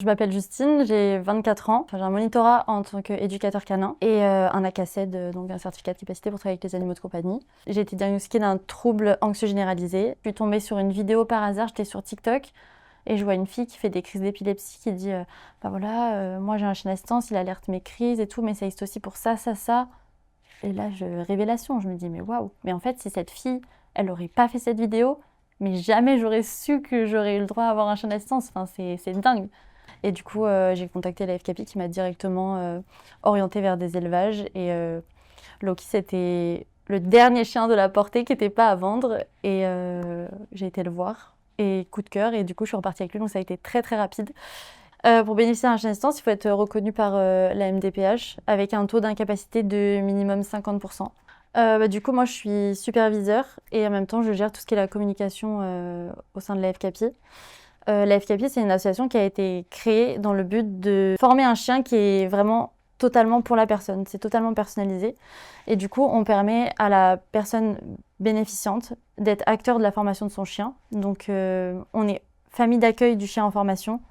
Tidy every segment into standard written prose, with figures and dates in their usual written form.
Je m'appelle Justine, j'ai 24 ans. J'ai un monitorat en tant qu'éducateur canin et un ACACED, donc un certificat de capacité pour travailler avec les animaux de compagnie. J'ai été diagnostiquée d'un trouble anxieux généralisé. Je suis tombée sur une vidéo par hasard, j'étais sur TikTok et je vois une fille qui fait des crises d'épilepsie qui dit bah voilà, moi j'ai un chien d'assistance, il alerte mes crises et tout, mais ça existe aussi pour ça, ça, ça. Et là, révélation, je me dis mais waouh, mais en fait, si cette fille, elle aurait pas fait cette vidéo, mais jamais j'aurais su que j'aurais eu le droit à avoir un chien d'assistance. Enfin, c'est dingue. Et du coup, j'ai contacté la FCAPI qui m'a directement orientée vers des élevages. Et Loki, c'était le dernier chien de la portée qui n'était pas à vendre. Et j'ai été le voir. Et coup de cœur. Et du coup, je suis repartie avec lui. Donc, ça a été très, très rapide. Pour bénéficier d'un chien d'assistance, il faut être reconnu par la MDPH avec un taux d'incapacité de minimum 50%. Du coup, moi, je suis superviseur et en même temps, je gère tout ce qui est la communication au sein de la FCAPI. La FCAPI, c'est une association qui a été créée dans le but de former un chien qui est vraiment totalement pour la personne. C'est totalement personnalisé. Et du coup, on permet à la personne bénéficiante d'être acteur de la formation de son chien. Donc, on est famille d'accueil du chien en formation,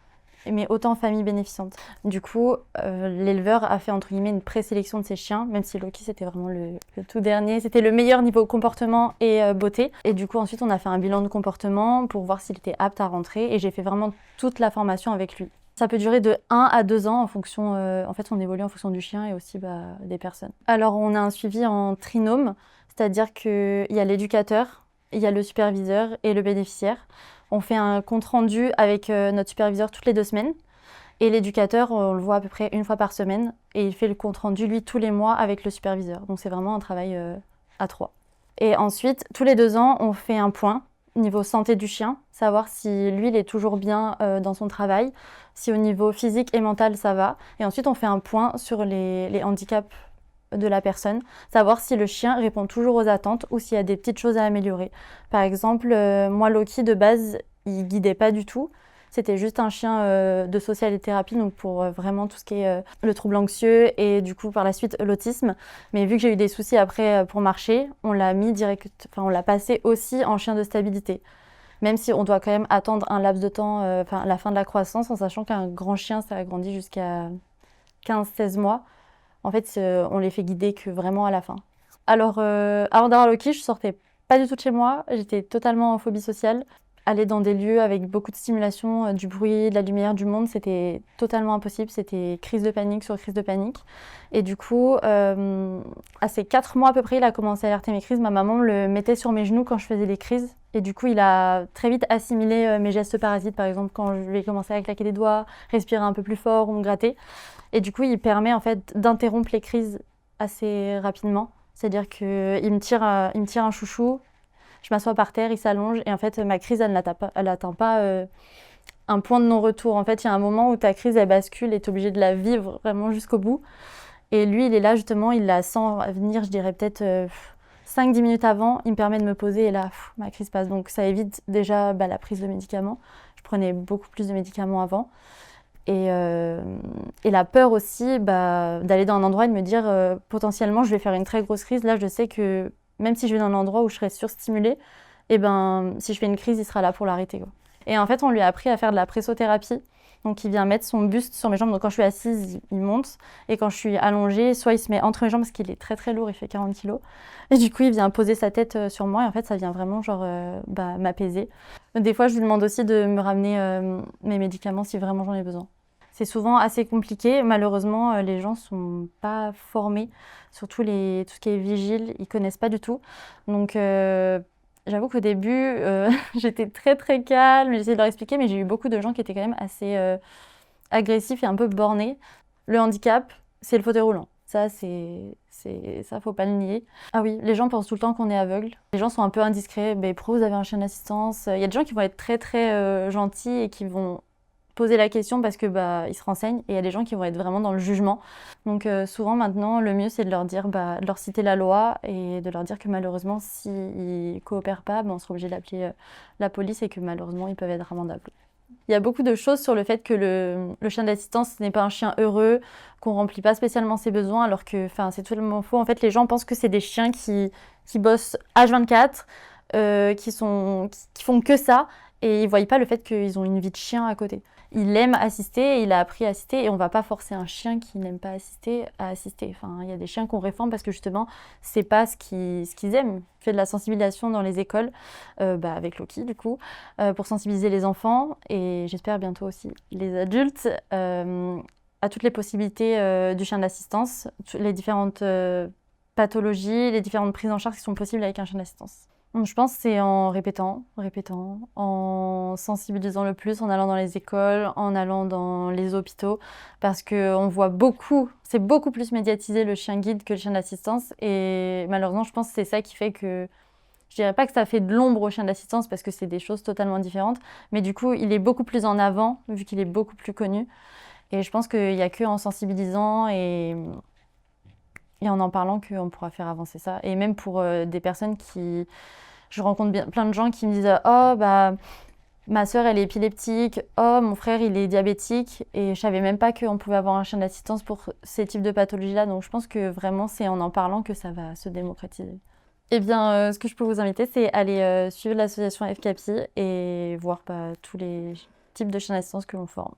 mais autant famille bénéficiante. Du coup, l'éleveur a fait entre guillemets une présélection de ses chiens, même si Loki c'était vraiment le tout dernier. C'était le meilleur niveau comportement et beauté. Et du coup, ensuite, on a fait un bilan de comportement pour voir s'il était apte à rentrer. Et j'ai fait vraiment toute la formation avec lui. Ça peut durer de 1 à 2 ans en fonction, en fait, on évolue en fonction du chien et aussi des personnes. Alors, on a un suivi en trinôme, c'est-à-dire qu'il y a l'éducateur, il y a le superviseur et le bénéficiaire. On fait un compte rendu avec notre superviseur toutes les 2 semaines. Et l'éducateur, on le voit à peu près une fois par semaine. Et il fait le compte rendu, lui, tous les mois avec le superviseur. Donc c'est vraiment un travail à 3. Et ensuite, tous les 2 ans, on fait un point niveau santé du chien. Savoir si lui, il est toujours bien dans son travail. Si au niveau physique et mental, ça va. Et ensuite, on fait un point sur les handicaps de la personne, savoir si le chien répond toujours aux attentes ou s'il y a des petites choses à améliorer. Par exemple, moi, Loki, de base, il guidait pas du tout. C'était juste un chien de social et thérapie, donc pour vraiment tout ce qui est le trouble anxieux et du coup par la suite l'autisme. Mais vu que j'ai eu des soucis après pour marcher, on l'a mis direct, enfin on l'a passé aussi en chien de stabilité. Même si on doit quand même attendre un laps de temps, la fin de la croissance, en sachant qu'un grand chien, ça a grandi jusqu'à 15-16 mois. En fait, on les fait guider que vraiment à la fin. Alors, avant d'avoir Loki, je sortais pas du tout de chez moi. J'étais totalement en phobie sociale. Aller dans des lieux avec beaucoup de stimulation, du bruit, de la lumière, du monde, c'était totalement impossible. C'était crise de panique sur crise de panique. Et du coup, à ces 4 mois à peu près, il a commencé à alerter mes crises. Ma maman me le mettait sur mes genoux quand je faisais les crises. Et du coup, il a très vite assimilé mes gestes parasites. Par exemple, quand je vais commencer à claquer des doigts, respirer un peu plus fort ou me gratter. Et du coup, il permet en fait d'interrompre les crises assez rapidement. C'est-à-dire qu'il me tire un chouchou, je m'assois par terre, il s'allonge et en fait ma crise elle n'atteint pas un point de non-retour. En fait, il y a un moment où ta crise elle bascule et tu es obligé de la vivre vraiment jusqu'au bout. Et lui, il est là justement, il la sent venir, je dirais peut-être 5-10 minutes avant, il me permet de me poser et là, ma crise passe. Donc ça évite déjà la prise de médicaments. Je prenais beaucoup plus de médicaments avant. Et la peur aussi d'aller dans un endroit et de me dire potentiellement je vais faire une très grosse crise. Là, je sais que même si je vais dans un endroit où je serai surstimulée, et si je fais une crise, il sera là pour l'arrêter. Et en fait, on lui a appris à faire de la pressothérapie. Donc, il vient mettre son buste sur mes jambes. Donc, quand je suis assise, il monte. Et quand je suis allongée, soit il se met entre mes jambes parce qu'il est très très lourd, il fait 40 kilos. Et du coup, il vient poser sa tête sur moi. Et en fait, ça vient vraiment m'apaiser. Des fois, je lui demande aussi de me ramener mes médicaments si vraiment j'en ai besoin. C'est souvent assez compliqué. Malheureusement, les gens sont pas formés, surtout tout ce qui est vigile, ils connaissent pas du tout. Donc, j'avoue qu'au début, j'étais très très calme, j'essayais de leur expliquer, mais j'ai eu beaucoup de gens qui étaient quand même assez agressifs et un peu bornés. Le handicap, c'est le fauteuil roulant. Ça, ça, faut pas le nier. Ah oui, les gens pensent tout le temps qu'on est aveugle. Les gens sont un peu indiscrets. Mais pourquoi vous avez un chien d'assistance? Il y a des gens qui vont être très très gentils et qui vont poser la question parce que ils se renseignent et il y a des gens qui vont être vraiment dans le jugement. Donc souvent maintenant le mieux c'est de leur dire de leur citer la loi et de leur dire que malheureusement s'ils coopèrent pas, on sera obligé d'appeler la police et que malheureusement ils peuvent être amendables. Il y a beaucoup de choses sur le fait que le chien d'assistance n'est pas un chien heureux, qu'on remplit pas spécialement ses besoins alors que c'est totalement faux. En fait les gens pensent que c'est des chiens qui bossent H24, qui font que ça et ils voient pas le fait qu'ils ont une vie de chien à côté. il aime assister, il a appris à assister et on va pas forcer un chien qui n'aime pas assister à assister. Enfin, il y a des chiens qu'on réforme parce que justement, c'est pas ce qu'ils aiment. Je fais de la sensibilisation dans les écoles, avec Loki du coup, pour sensibiliser les enfants et j'espère bientôt aussi les adultes à toutes les possibilités du chien d'assistance, les différentes pathologies, les différentes prises en charge qui sont possibles avec un chien d'assistance. Je pense que c'est en répétant, en sensibilisant le plus, en allant dans les écoles, en allant dans les hôpitaux, parce qu'on voit beaucoup, c'est beaucoup plus médiatisé le chien guide que le chien d'assistance, et malheureusement, je pense que c'est ça qui fait que, je dirais pas que ça fait de l'ombre au chien d'assistance, parce que c'est des choses totalement différentes, mais du coup, il est beaucoup plus en avant, vu qu'il est beaucoup plus connu, et je pense qu'il n'y a qu'en sensibilisant et en parlant qu'on pourra faire avancer ça, et même pour des personnes qui... Je rencontre plein de gens qui me disent « Oh, bah, ma sœur, elle est épileptique. Oh, mon frère, il est diabétique. » Et je savais même pas qu'on pouvait avoir un chien d'assistance pour ces types de pathologies-là. Donc, je pense que vraiment, c'est en parlant que ça va se démocratiser. Eh bien, ce que je peux vous inviter, c'est aller suivre l'association FCAPI et voir tous les types de chiens d'assistance que l'on forme.